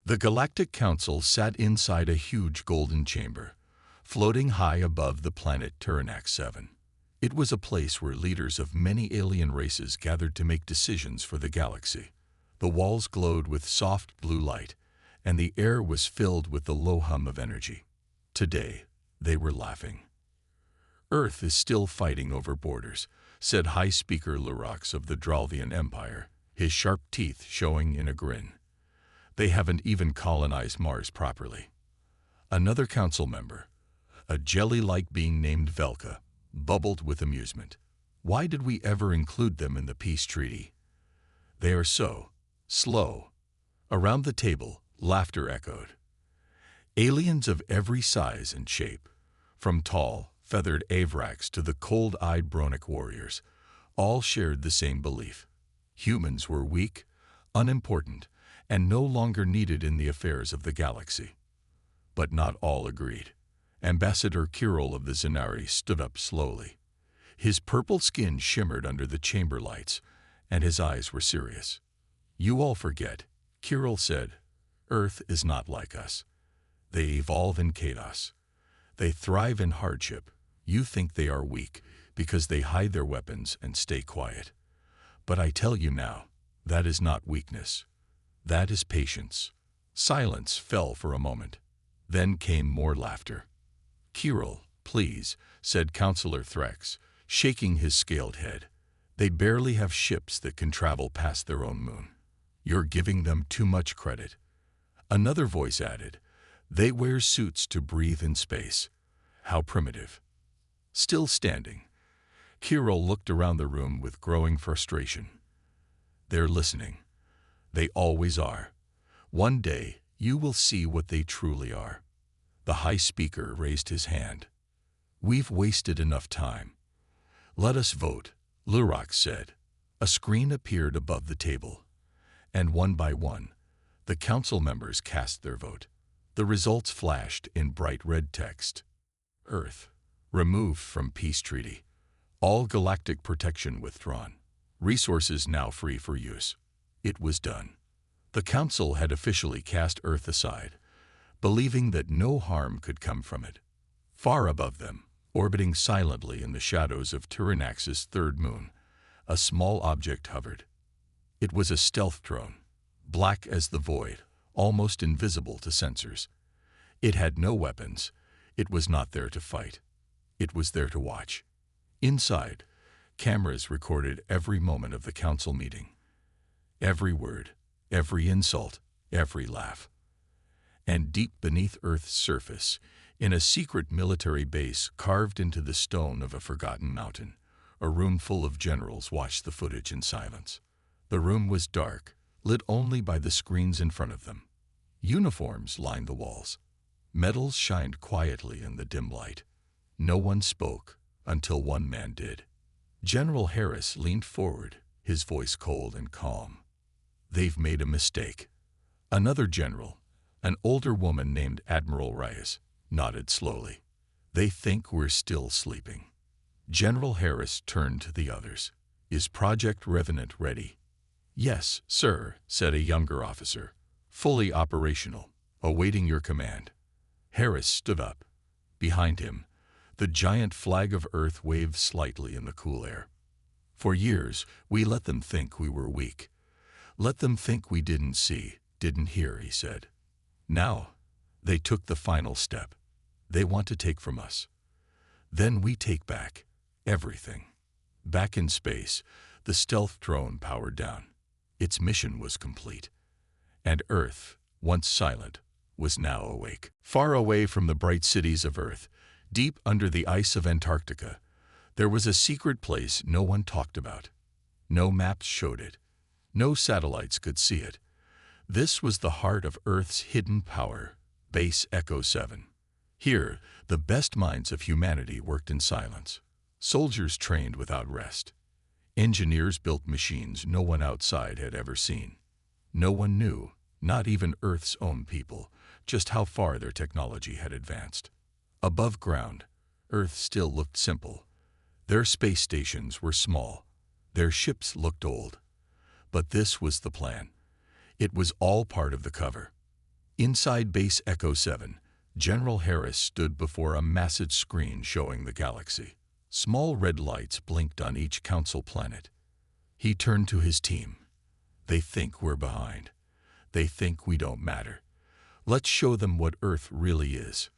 The Galactic Council sat inside a huge golden chamber, floating high above the planet Turanax 7. It was a place where leaders of many alien races gathered to make decisions for the galaxy. The walls glowed with soft blue light, and the air was filled with the low hum of energy. Today, they were laughing. "Earth is still fighting over borders," said High Speaker Lurox of the Dralvian Empire, his sharp teeth showing in a grin. "They haven't even colonized Mars properly." Another council member, a jelly-like being named Velka, bubbled with amusement. "Why did we ever include them in the peace treaty? They are so slow." Around the table, laughter echoed. Aliens of every size and shape, from tall, feathered Avraks to the cold-eyed Bronic warriors, all shared the same belief. Humans were weak, unimportant, and no longer needed in the affairs of the galaxy. But not all agreed. Ambassador Kirill of the Zenari stood up slowly. His purple skin shimmered under the chamber lights, and his eyes were serious. "You all forget," Kirill said. "Earth is not like us. They evolve in chaos. They thrive in hardship. You think they are weak because they hide their weapons and stay quiet. But I tell you now, that is not weakness. That is patience." Silence fell for a moment. Then came more laughter. "Kirill, please," said Councillor Threx, shaking his scaled head. "They barely have ships that can travel past their own moon. You're giving them too much credit." Another voice added, "They wear suits to breathe in space. How primitive." Still standing, Kirill looked around the room with growing frustration. "They're listening. They always are. One day, you will see what they truly are." The High Speaker raised his hand. "We've wasted enough time. Let us vote," Lurox said. A screen appeared above the table, and one by one, the council members cast their vote. The results flashed in bright red text. "Earth, removed from peace treaty. All galactic protection withdrawn. Resources now free for use." It was done. The council had officially cast Earth aside, believing that no harm could come from it. Far above them, orbiting silently in the shadows of Turanax's third moon, a small object hovered. It was a stealth drone, black as the void, almost invisible to sensors. It had no weapons. It was not there to fight. It was there to watch. Inside, cameras recorded every moment of the council meeting. Every word, every insult, every laugh. And deep beneath Earth's surface, in a secret military base carved into the stone of a forgotten mountain, a room full of generals watched the footage in silence. The room was dark, lit only by the screens in front of them. Uniforms lined the walls. Medals shined quietly in the dim light. No one spoke until one man did. General Harris leaned forward, his voice cold and calm. "They've made a mistake." Another general, an older woman named Admiral Reyes, nodded slowly. "They think we're still sleeping." General Harris turned to the others. "Is Project Revenant ready?" "Yes, sir," said a younger officer. "Fully operational, awaiting your command." Harris stood up. Behind him, the giant flag of Earth waved slightly in the cool air. "For years, we let them think we were weak. Let them think we didn't see, didn't hear," he said. "Now, they took the final step. They want to take from us. Then we take back everything." Back in space, the stealth drone powered down. Its mission was complete. And Earth, once silent, was now awake. Far away from the bright cities of Earth, deep under the ice of Antarctica, there was a secret place no one talked about. No maps showed it. No satellites could see it. This was the heart of Earth's hidden power, Base Echo 7. Here, the best minds of humanity worked in silence. Soldiers trained without rest. Engineers built machines no one outside had ever seen. No one knew, not even Earth's own people, just how far their technology had advanced. Above ground, Earth still looked simple. Their space stations were small. Their ships looked old. But this was the plan. It was all part of the cover. Inside Base Echo 7, General Harris stood before a massive screen showing the galaxy. Small red lights blinked on each council planet. He turned to his team. They think we're behind. They think we don't matter. Let's show them what Earth really is.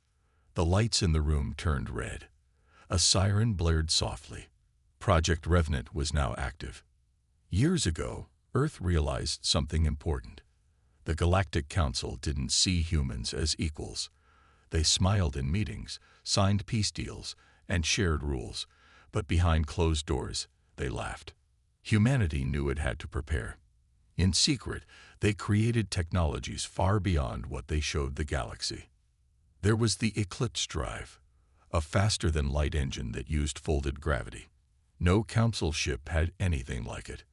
The lights in the room turned red. A siren blared softly. Project Revenant was now active. Years ago, Earth realized something important. The Galactic Council didn't see humans as equals. They smiled in meetings, signed peace deals, and shared rules, but behind closed doors, they laughed. Humanity knew it had to prepare. In secret, they created technologies far beyond what they showed the galaxy. There was the Eclipse Drive, a faster-than-light engine that used folded gravity. No council ship had anything like it.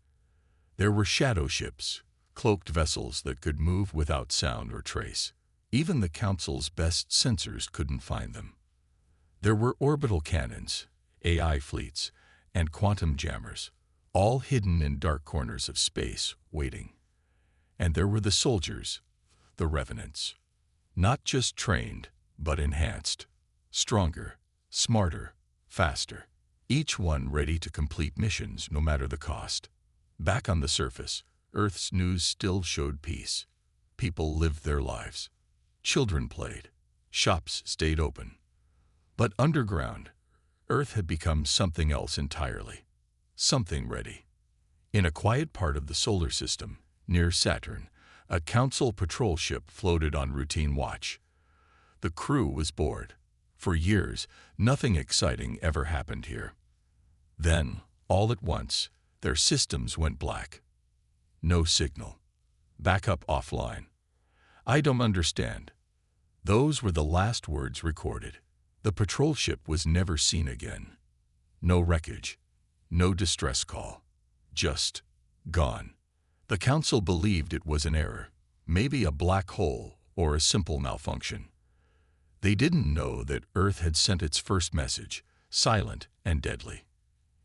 There were shadow ships, cloaked vessels that could move without sound or trace. Even the council's best sensors couldn't find them. There were orbital cannons, AI fleets, and quantum jammers, all hidden in dark corners of space, waiting. And there were the soldiers, the revenants. Not just trained, but enhanced. Stronger, smarter, faster. Each one ready to complete missions no matter the cost. Back on the surface, Earth's news still showed peace. People lived their lives. Children played. Shops stayed open. But underground, Earth had become something else entirely. Something ready. In a quiet part of the solar system, near Saturn, a council patrol ship floated on routine watch. The crew was bored. For years, nothing exciting ever happened here. Then, all at once, their systems went black. No signal. Backup offline. I don't understand. Those were the last words recorded. The patrol ship was never seen again. No wreckage. No distress call. Just gone. The council believed it was an error, maybe a black hole or a simple malfunction. They didn't know that Earth had sent its first message, silent and deadly.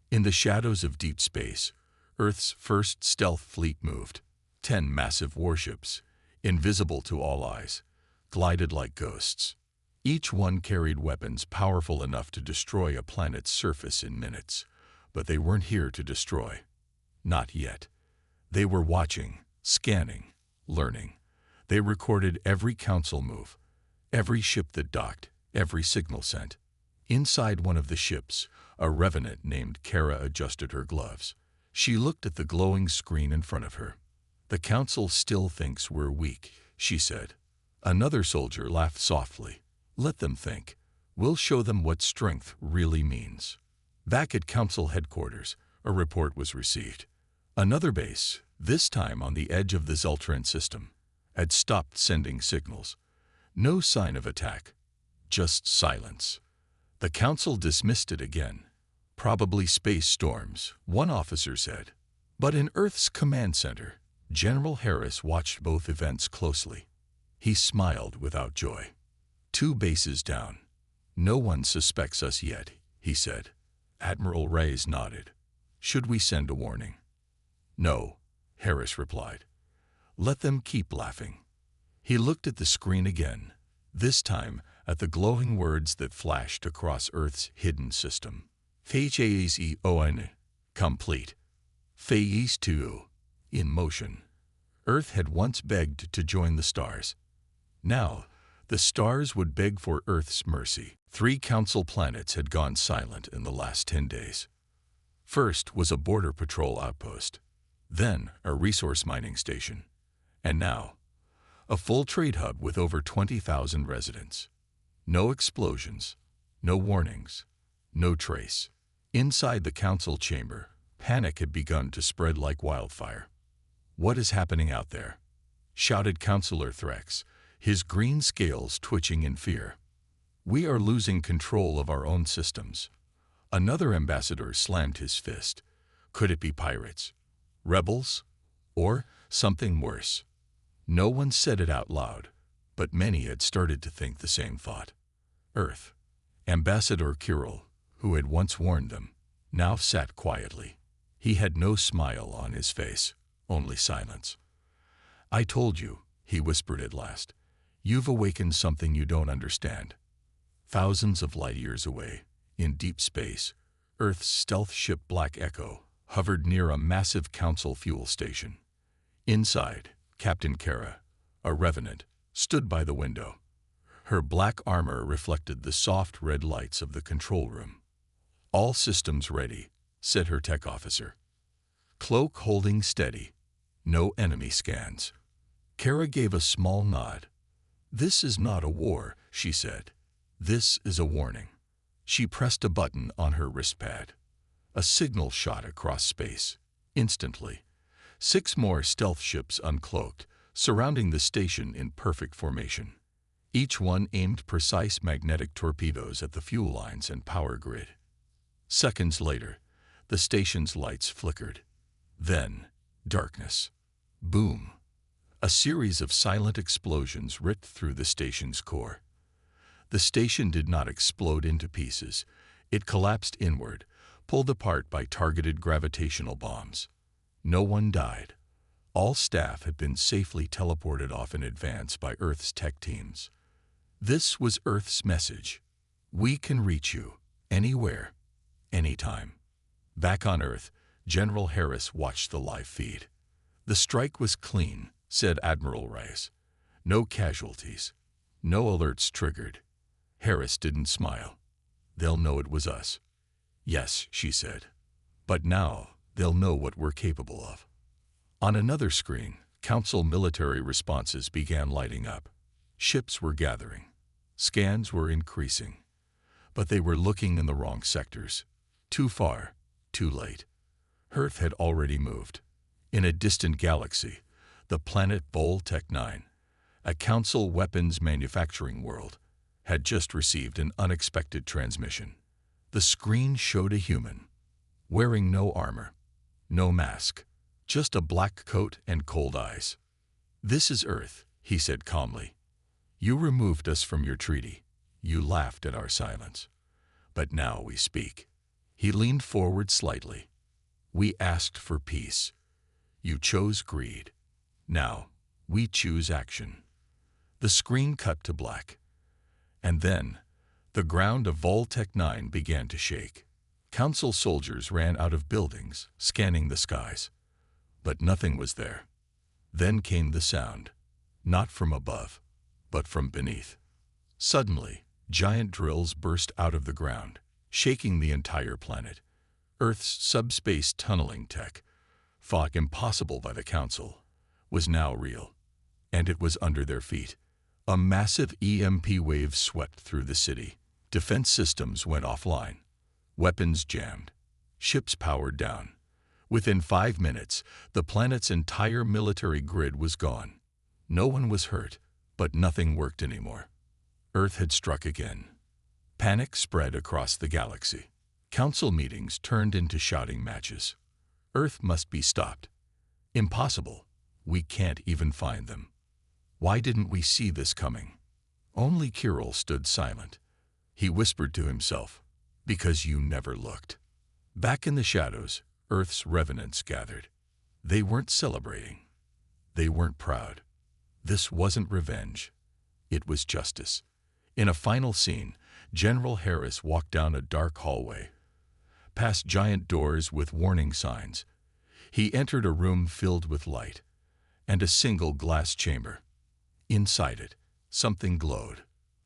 In the shadows of deep space, Earth's first stealth fleet moved. 10 massive warships, invisible to all eyes, glided like ghosts. Each one carried weapons powerful enough to destroy a planet's surface in minutes. But they weren't here to destroy. Not yet. They were watching, scanning, learning. They recorded every council move, every ship that docked, every signal sent. Inside one of the ships, a revenant named Kara adjusted her gloves. She looked at the glowing screen in front of her. "The council still thinks we're weak," she said. Another soldier laughed softly. "Let them think. We'll show them what strength really means." Back at council headquarters, a report was received. Another base, this time on the edge of the Zeltran system, had stopped sending signals. No sign of attack, just silence. The council dismissed it again. Probably space storms, one officer said. But in Earth's command center, General Harris watched both events closely. He smiled without joy. 2 bases down. "No one suspects us yet," he said. Admiral Reyes nodded. "Should we send a warning?" "No," Harris replied. "Let them keep laughing." He looked at the screen again, this time at the glowing words that flashed across Earth's hidden system. Phase on, complete. Phase 2, in motion. Earth had once begged to join the stars. Now, the stars would beg for Earth's mercy. 3 council planets had gone silent in the last 10 days. First was a border patrol outpost, then a resource mining station, and now, a full trade hub with over 20,000 residents. No explosions, no warnings, no trace. Inside the council chamber, panic had begun to spread like wildfire. "What is happening out there?" shouted Councillor Threx, his green scales twitching in fear. "We are losing control of our own systems." Another ambassador slammed his fist. Could it be pirates? Rebels? Or something worse? No one said it out loud, but many had started to think the same thought. Earth. Ambassador Kirill, who had once warned them, now sat quietly. He had no smile on his face, only silence. "I told you," he whispered at last. You've awakened something you don't understand. Thousands of light years away, in deep space, Earth's stealth ship Black Echo hovered near a massive Council fuel station. Inside, Captain Kara, a revenant, stood by the window. Her black armor reflected the soft red lights of the control room. "All systems ready," said her tech officer. "Cloak holding steady. No enemy scans." Kara gave a small nod. "This is not a war," she said. "This is a warning." She pressed a button on her wristpad. A signal shot across space. Instantly, 6 more stealth ships uncloaked, surrounding the station in perfect formation. Each one aimed precise magnetic torpedoes at the fuel lines and power grid. Seconds later, the station's lights flickered. Then, darkness. Boom. A series of silent explosions ripped through the station's core. The station did not explode into pieces. It collapsed inward, pulled apart by targeted gravitational bombs. No one died. All staff had been safely teleported off in advance by Earth's tech teams. This was Earth's message. We can reach you, anywhere, anytime. Back on Earth, General Harris watched the live feed. "The strike was clean," said Admiral Rice. "No casualties. No alerts triggered." Harris didn't smile. "They'll know it was us." "Yes," she said. "But now they'll know what we're capable of." On another screen, Council military responses began lighting up. Ships were gathering. Scans were increasing. But they were looking in the wrong sectors. Too far, too late. Earth had already moved. In a distant galaxy, the planet Voltec 9, a Council weapons manufacturing world, had just received an unexpected transmission. The screen showed a human, wearing no armor, no mask, just a black coat and cold eyes. "This is Earth," he said calmly. "You removed us from your treaty. You laughed at our silence. But now we speak." He leaned forward slightly. "We asked for peace. You chose greed. Now, we choose action." The screen cut to black. And then, the ground of Voltec 9 began to shake. Council soldiers ran out of buildings, scanning the skies. But nothing was there. Then came the sound, not from above, but from beneath. Suddenly, giant drills burst out of the ground, shaking the entire planet. Earth's subspace tunneling tech, thought impossible by the Council, was now real. And it was under their feet. A massive EMP wave swept through the city. Defense systems went offline. Weapons jammed. Ships powered down. Within 5 minutes, the planet's entire military grid was gone. No one was hurt, but nothing worked anymore. Earth had struck again. Panic spread across the galaxy. Council meetings turned into shouting matches. "Earth must be stopped." "Impossible. We can't even find them." "Why didn't we see this coming?" Only Kirill stood silent. He whispered to himself, "Because you never looked." Back in the shadows, Earth's revenants gathered. They weren't celebrating. They weren't proud. This wasn't revenge. It was justice. In a final scene, General Harris walked down a dark hallway, past giant doors with warning signs. He entered a room filled with light, and a single glass chamber. Inside it, something glowed.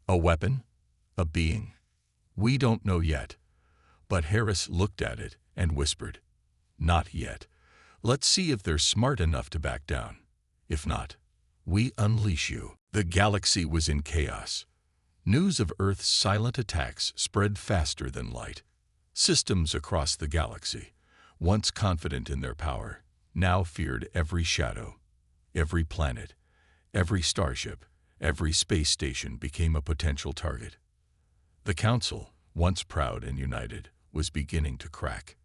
A weapon? A being? We don't know yet. But Harris looked at it and whispered, "Not yet. Let's see if they're smart enough to back down. If not, we unleash you." The galaxy was in chaos. News of Earth's silent attacks spread faster than light. Systems across the galaxy, once confident in their power, now feared every shadow. Every planet, every starship, every space station became a potential target. The Council, once proud and united, was beginning to crack.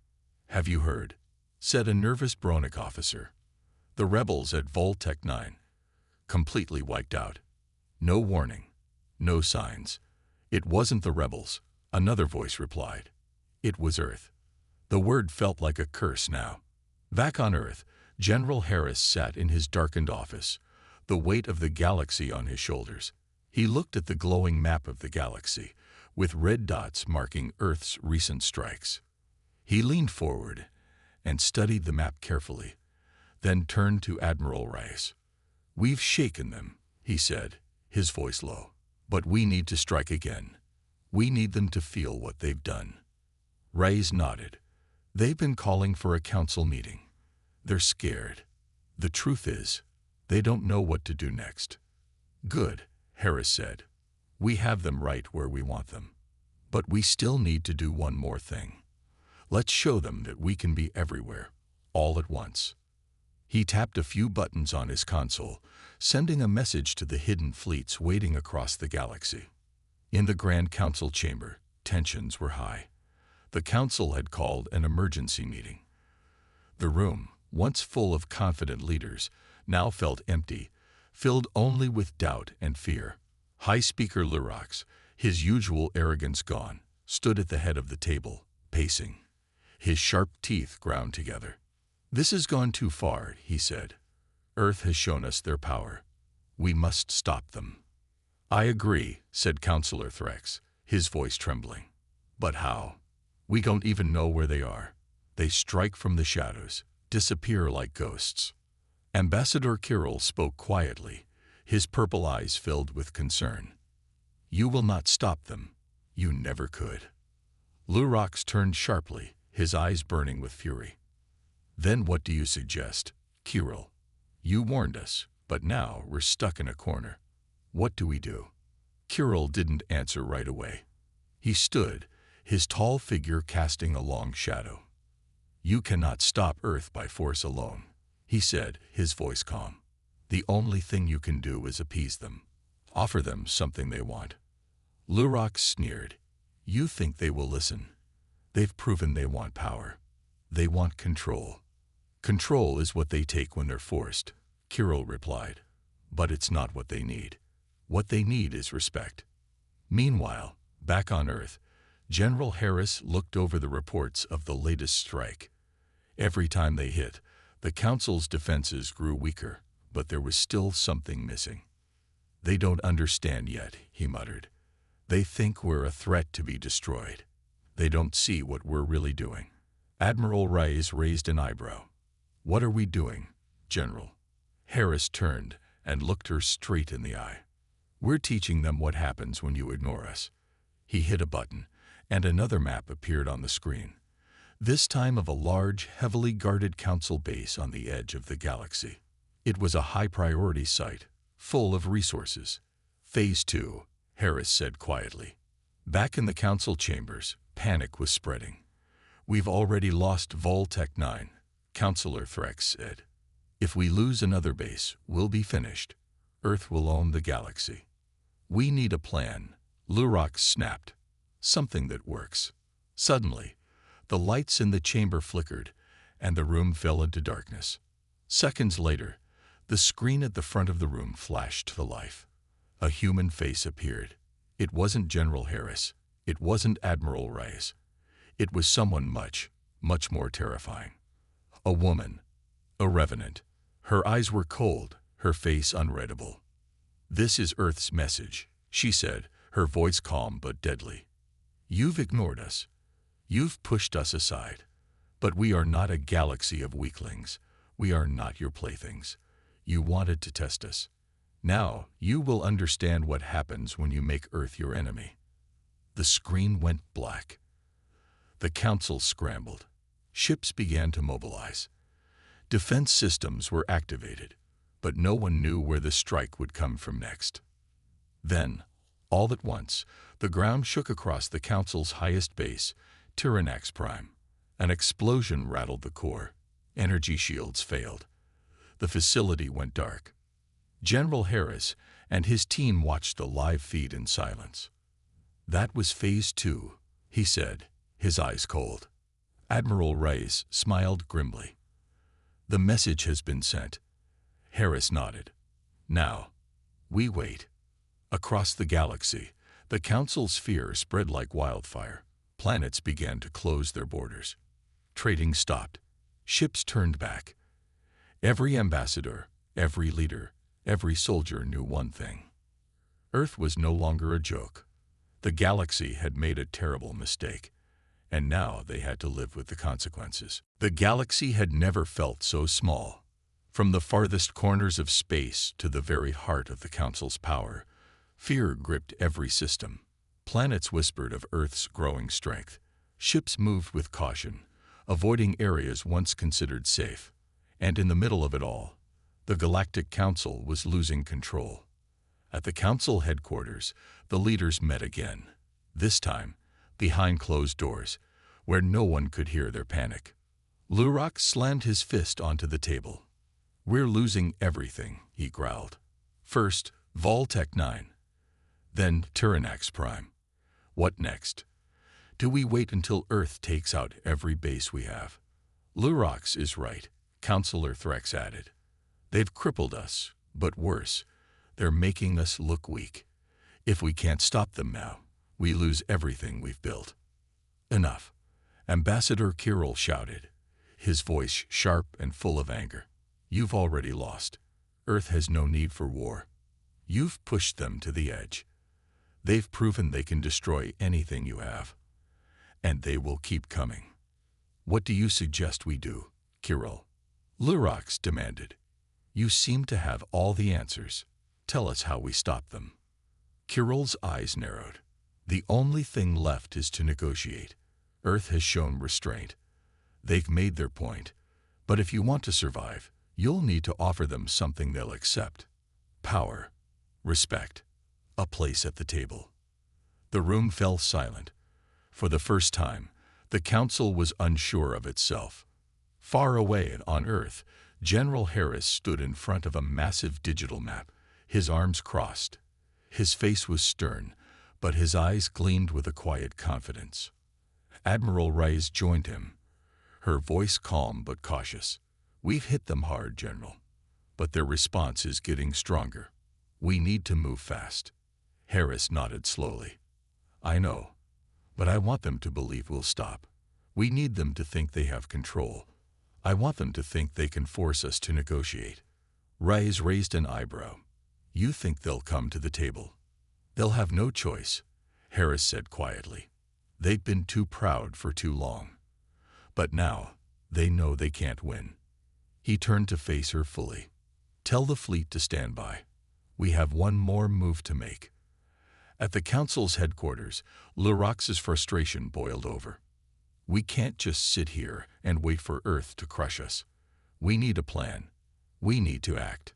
"Have you heard?" said a nervous Bronic officer. "The rebels at Voltec 9, completely wiped out. No warning, no signs." "It wasn't the rebels," another voice replied. "It was Earth." The word felt like a curse now. Back on Earth, General Harris sat in his darkened office. the weight of the galaxy on his shoulders. He looked at the glowing map of the galaxy, with red dots marking Earth's recent strikes. He leaned forward and studied the map carefully, then turned to Admiral Reyes. "We've shaken them," he said, his voice low. "But we need to strike again. We need them to feel what they've done." Reyes nodded. "They've been calling for a council meeting. They're scared. The truth is, they don't know what to do next." "Good," Harris said. "We have them right where we want them. But we still need to do one more thing. Let's show them that we can be everywhere, all at once." He tapped a few buttons on his console, sending a message to the hidden fleets waiting across the galaxy. In the Grand Council chamber, tensions were high. The council had called an emergency meeting. The room, once full of confident leaders, now felt empty, filled only with doubt and fear. High Speaker Lurox, his usual arrogance gone, stood at the head of the table, pacing. His sharp teeth ground together. "This has gone too far," he said. "Earth has shown us their power. We must stop them." "I agree," said Councillor Threx, his voice trembling. "But how? We don't even know where they are. They strike from the shadows, disappear like ghosts." Ambassador Kirill spoke quietly, his purple eyes filled with concern. "You will not stop them. You never could." Lurox turned sharply, his eyes burning with fury. "Then what do you suggest, Kirill? You warned us, but now we're stuck in a corner. What do we do?" Kirill didn't answer right away. He stood, his tall figure casting a long shadow. "You cannot stop Earth by force alone," he said, his voice calm. "The only thing you can do is appease them. Offer them something they want." Lurox sneered. "You think they will listen? They've proven they want power. They want control." "Control is what they take when they're forced," Kirill replied. "But it's not what they need. What they need is respect." Meanwhile, back on Earth, General Harris looked over the reports of the latest strike. Every time they hit, the Council's defenses grew weaker, but there was still something missing. "They don't understand yet," he muttered. "They think we're a threat to be destroyed. They don't see what we're really doing." Admiral Reyes raised an eyebrow. "What are we doing, General?" Harris turned and looked her straight in the eye. "We're teaching them what happens when you ignore us." He hit a button, and another map appeared on the screen, this time of a large, heavily guarded council base on the edge of the galaxy. It was a high-priority site, full of resources. "Phase 2, Harris said quietly. Back in the council chambers, panic was spreading. "We've already lost Voltec 9, Councillor Threx said. "If we lose another base, we'll be finished. Earth will own the galaxy." "We need a plan," Lurox snapped. "Something that works." Suddenly, the lights in the chamber flickered, and the room fell into darkness. Seconds later, the screen at the front of the room flashed to life. A human face appeared. It wasn't General Harris. It wasn't Admiral Reyes. It was someone much, much more terrifying. A woman. A revenant. Her eyes were cold, her face unreadable. "This is Earth's message," she said, her voice calm but deadly. "You've ignored us. You've pushed us aside. But we are not a galaxy of weaklings. We are not your playthings. You wanted to test us. Now you will understand what happens when you make Earth your enemy." The screen went black. The council scrambled. Ships began to mobilize. Defense systems were activated, but no one knew where the strike would come from next. Then, all at once, the ground shook across the council's highest base, Tyrannax Prime. An explosion rattled the core. Energy shields failed. The facility went dark. General Harris and his team watched the live feed in silence. "That was Phase 2, he said, his eyes cold. Admiral Reyes smiled grimly. "The message has been sent." Harris nodded. "Now, we wait." Across the galaxy, the Council's fear spread like wildfire. Planets began to close their borders. Trading stopped. Ships turned back. Every ambassador, every leader, Every soldier knew one thing. Earth was no longer a joke. The galaxy had made a terrible mistake, and now they had to live with the consequences. The galaxy had never felt so small. From the farthest corners of space to the very heart of the Council's power, fear gripped every system. Planets whispered of Earth's growing strength. Ships moved with caution, avoiding areas once considered safe. And in the middle of it all, the Galactic Council was losing control. At the Council headquarters, the leaders met again. This time, behind closed doors, where no one could hear their panic. Lurax slammed his fist onto the table. "We're losing everything," he growled. "First, Voltec 9. Then Tyranax Prime. What next? Do we wait until Earth takes out every base we have?" "Lurax is right," Counselor Threx added. "They've crippled us, but worse, they're making us look weak. If we can't stop them now, we lose everything we've built." "Enough," Ambassador Kirill shouted, his voice sharp and full of anger. "You've already lost. Earth has no need for war. You've pushed them to the edge. They've proven they can destroy anything you have. And they will keep coming. What do you suggest we do, Kirill?" Lurax demanded. "You seem to have all the answers. Tell us how we stop them." Kirill's eyes narrowed. "The only thing left is to negotiate. Earth has shown restraint. They've made their point. But if you want to survive, you'll need to offer them something they'll accept. Power, respect, a place at the table." The room fell silent. For the first time, the Council was unsure of itself. Far away on Earth, General Harris stood in front of a massive digital map, his arms crossed. His face was stern, but his eyes gleamed with a quiet confidence. Admiral Reyes joined him, her voice calm but cautious. "We've hit them hard, General, but their response is getting stronger. We need to move fast." Harris nodded slowly. "I know, but I want them to believe we'll stop. We need them to think they have control. I want them to think they can force us to negotiate." Reyes raised an eyebrow. "You think they'll come to the table?" "They'll have no choice," Harris said quietly. "They've been too proud for too long. But now, they know they can't win." He turned to face her fully. "Tell the fleet to stand by. We have one more move to make." At the Council's headquarters, Lurax's frustration boiled over. "We can't just sit here and wait for Earth to crush us. We need a plan. We need to act."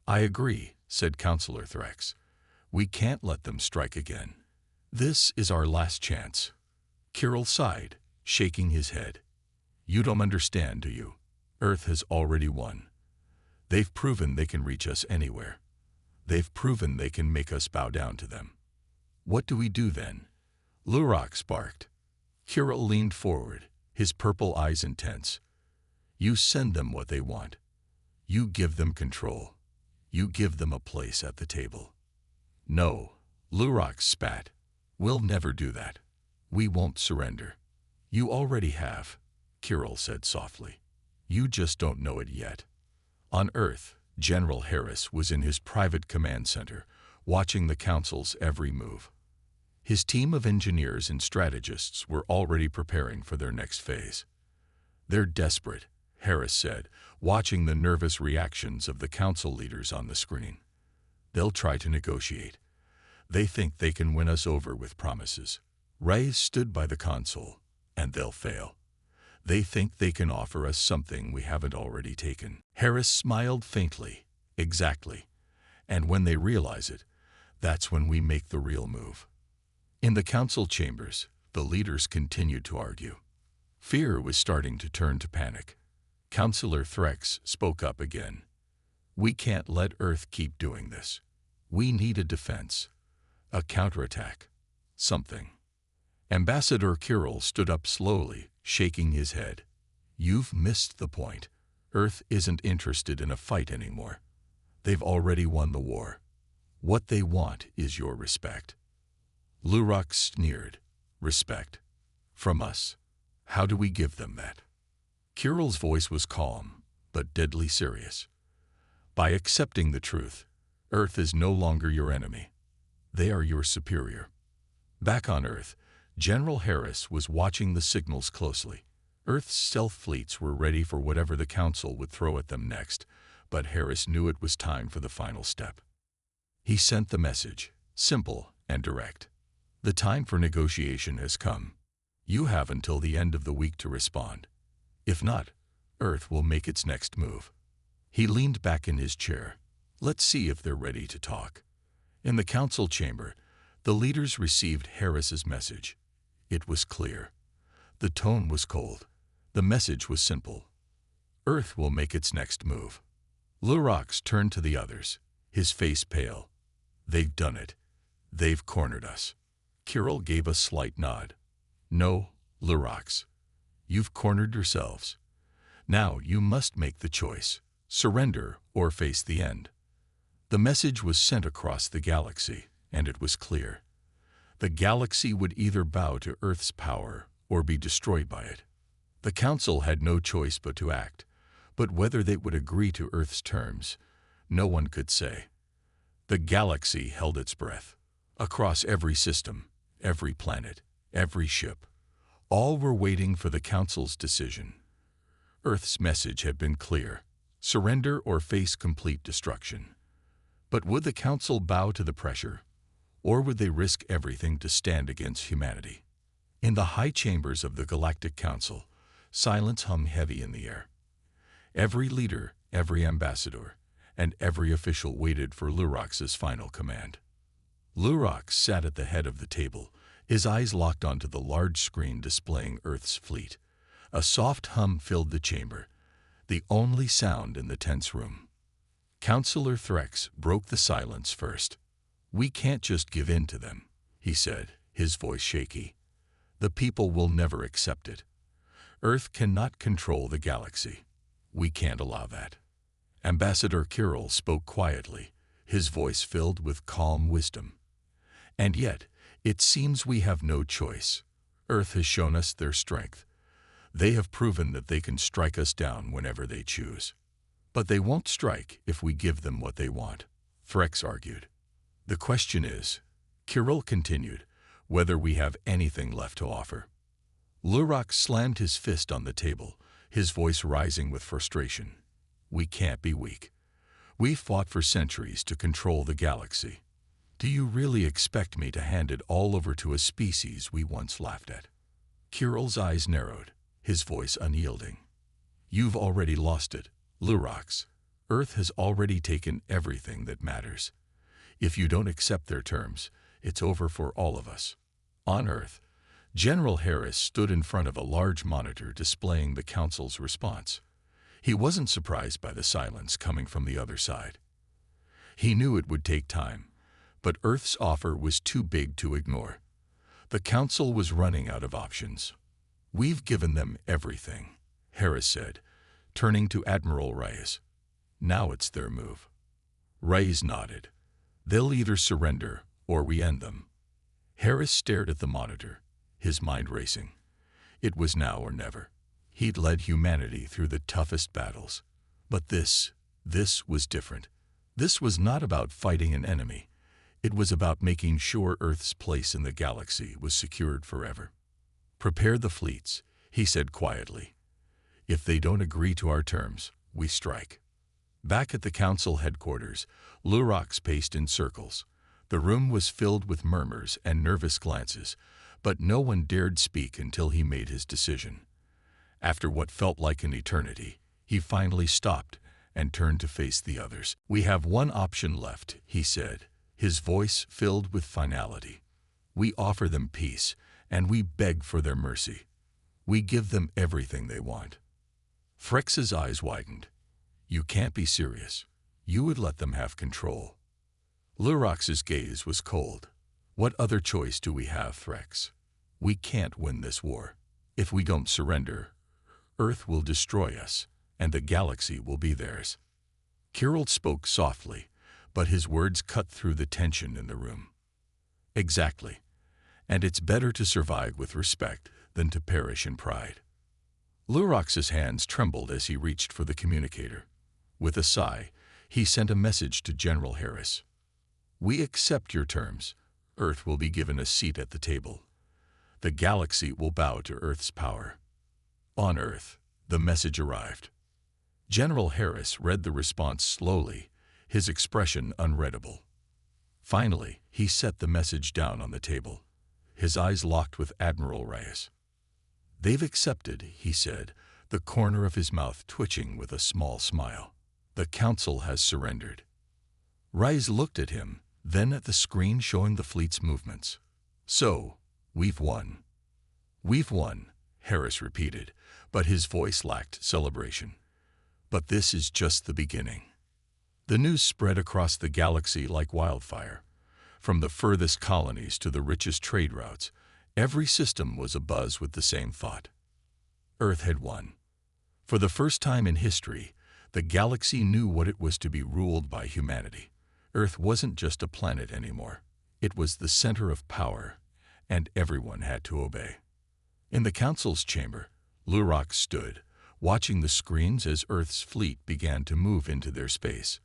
"I agree," said Counselor Threx. "We can't let them strike again. This is our last chance." Kirill sighed, shaking his head. "You don't understand, do you? Earth has already won. They've proven they can reach us anywhere. They've proven they can make us bow down to them. What do we do then?" Lurax barked. Kirill leaned forward, his purple eyes intense. "You send them what they want. You give them control. You give them a place at the table." "No," Lurax spat. "We'll never do that. We won't surrender." "You already have," Kirill said softly. "You just don't know it yet." On Earth, General Harris was in his private command center, watching the Council's every move. His team of engineers and strategists were already preparing for their next phase. "They're desperate," Harris said, watching the nervous reactions of the Council leaders on the screen. "They'll try to negotiate. They think they can win us over with promises." Reyes stood by the console, "And they'll fail. They think they can offer us something we haven't already taken." Harris smiled faintly. "Exactly. And when they realize it, that's when we make the real move." In the Council chambers, the leaders continued to argue. Fear was starting to turn to panic. Counselor Threx spoke up again. "We can't let Earth keep doing this. We need a defense, a counterattack, something." Ambassador Kirill stood up slowly, shaking his head. "You've missed the point. Earth isn't interested in a fight anymore. They've already won the war. What they want is your respect." Lurax sneered. "Respect? From us? How do we give them that?" Kirill's voice was calm, but deadly serious. By accepting the truth, Earth is no longer your enemy. They are your superior. Back on Earth, General Harris was watching the signals closely. Earth's stealth fleets were ready for whatever the Council would throw at them next, but Harris knew it was time for the final step. He sent the message, simple and direct. The time for negotiation has come. You have until the end of the week to respond. If not, Earth will make its next move. He leaned back in his chair. Let's see if they're ready to talk. In the council chamber, the leaders received Harris's message. It was clear. The tone was cold. The message was simple. Earth will make its next move. Lurox turned to the others, his face pale. They've done it. They've cornered us. Kirill gave a slight nod. No, Lurox. You've cornered yourselves. Now you must make the choice. Surrender or face the end. The message was sent across the galaxy, and it was clear. The galaxy would either bow to Earth's power or be destroyed by it. The Council had no choice but to act, but whether they would agree to Earth's terms, no one could say. The galaxy held its breath. Across every system, every planet, every ship, all were waiting for the Council's decision. Earth's message had been clear. Surrender or face complete destruction. But would the Council bow to the pressure, or would they risk everything to stand against humanity? In the high chambers of the Galactic Council, silence hung heavy in the air. Every leader, every ambassador, and every official waited for Lurox's final command. Lurox sat at the head of the table, his eyes locked onto the large screen displaying Earth's fleet. A soft hum filled the chamber, the only sound in the tense room. Councillor Threx broke the silence first. We can't just give in to them, he said, his voice shaky. The people will never accept it. Earth cannot control the galaxy. We can't allow that. Ambassador Kirill spoke quietly, his voice filled with calm wisdom. And yet, it seems we have no choice. Earth has shown us their strength. They have proven that they can strike us down whenever they choose. But they won't strike if we give them what they want, Threx argued. The question is, Kirill continued, whether we have anything left to offer. Lurox slammed his fist on the table, his voice rising with frustration. We can't be weak. We've fought for centuries to control the galaxy. Do you really expect me to hand it all over to a species we once laughed at? Kirill's eyes narrowed, his voice unyielding. You've already lost it, Lurox. Earth has already taken everything that matters. If you don't accept their terms, it's over for all of us. On Earth, General Harris stood in front of a large monitor displaying the Council's response. He wasn't surprised by the silence coming from the other side. He knew it would take time, but Earth's offer was too big to ignore. The Council was running out of options. We've given them everything, Harris said, turning to Admiral Reyes. Now it's their move. Reyes nodded. They'll either surrender or we end them. Harris stared at the monitor, his mind racing. It was now or never. He'd led humanity through the toughest battles. But this was different. This was not about fighting an enemy. It was about making sure Earth's place in the galaxy was secured forever. Prepare the fleets, he said quietly. If they don't agree to our terms, we strike. Back at the Council headquarters, Lurox paced in circles. The room was filled with murmurs and nervous glances, but no one dared speak until he made his decision. After what felt like an eternity, he finally stopped and turned to face the others. We have one option left, he said, his voice filled with finality. We offer them peace, and we beg for their mercy. We give them everything they want. Threx's eyes widened. You can't be serious. You would let them have control. Lurox's gaze was cold. What other choice do we have, Threx? We can't win this war. If we don't surrender, Earth will destroy us, and the galaxy will be theirs. Kirill spoke softly, but his words cut through the tension in the room. Exactly. And it's better to survive with respect than to perish in pride. Lurox's hands trembled as he reached for the communicator. With a sigh, he sent a message to General Harris. "We accept your terms. Earth will be given a seat at the table. The galaxy will bow to Earth's power." On Earth, the message arrived. General Harris read the response slowly, his expression unreadable. Finally, he set the message down on the table. His eyes locked with Admiral Reyes. "They've accepted," he said, the corner of his mouth twitching with a small smile. "The Council has surrendered." Reyes looked at him, then at the screen showing the fleet's movements. "So, we've won." "We've won," Harris repeated, but his voice lacked celebration. "But this is just the beginning." The news spread across the galaxy like wildfire. From the furthest colonies to the richest trade routes, every system was abuzz with the same thought. Earth had won. For the first time in history, the galaxy knew what it was to be ruled by humanity. Earth wasn't just a planet anymore. It was the center of power, and everyone had to obey. In the Council's chamber, Lurok stood, watching the screens as Earth's fleet began to move into their space.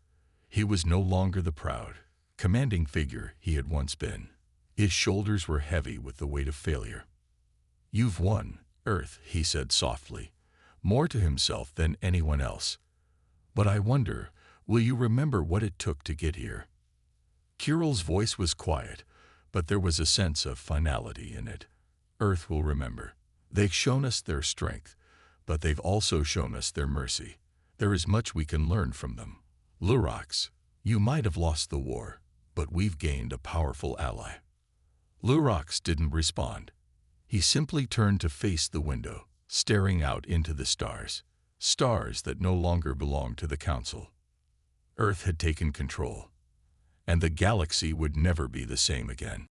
He was no longer the proud, commanding figure he had once been. His shoulders were heavy with the weight of failure. "You've won, Earth," he said softly, more to himself than anyone else. "But I wonder, will you remember what it took to get here?" Kirill's voice was quiet, but there was a sense of finality in it. "Earth will remember. They've shown us their strength, but they've also shown us their mercy. There is much we can learn from them. Lurox, you might have lost the war, but we've gained a powerful ally." Lurox didn't respond. He simply turned to face the window, staring out into the stars, stars that no longer belonged to the Council. Earth had taken control, and the galaxy would never be the same again.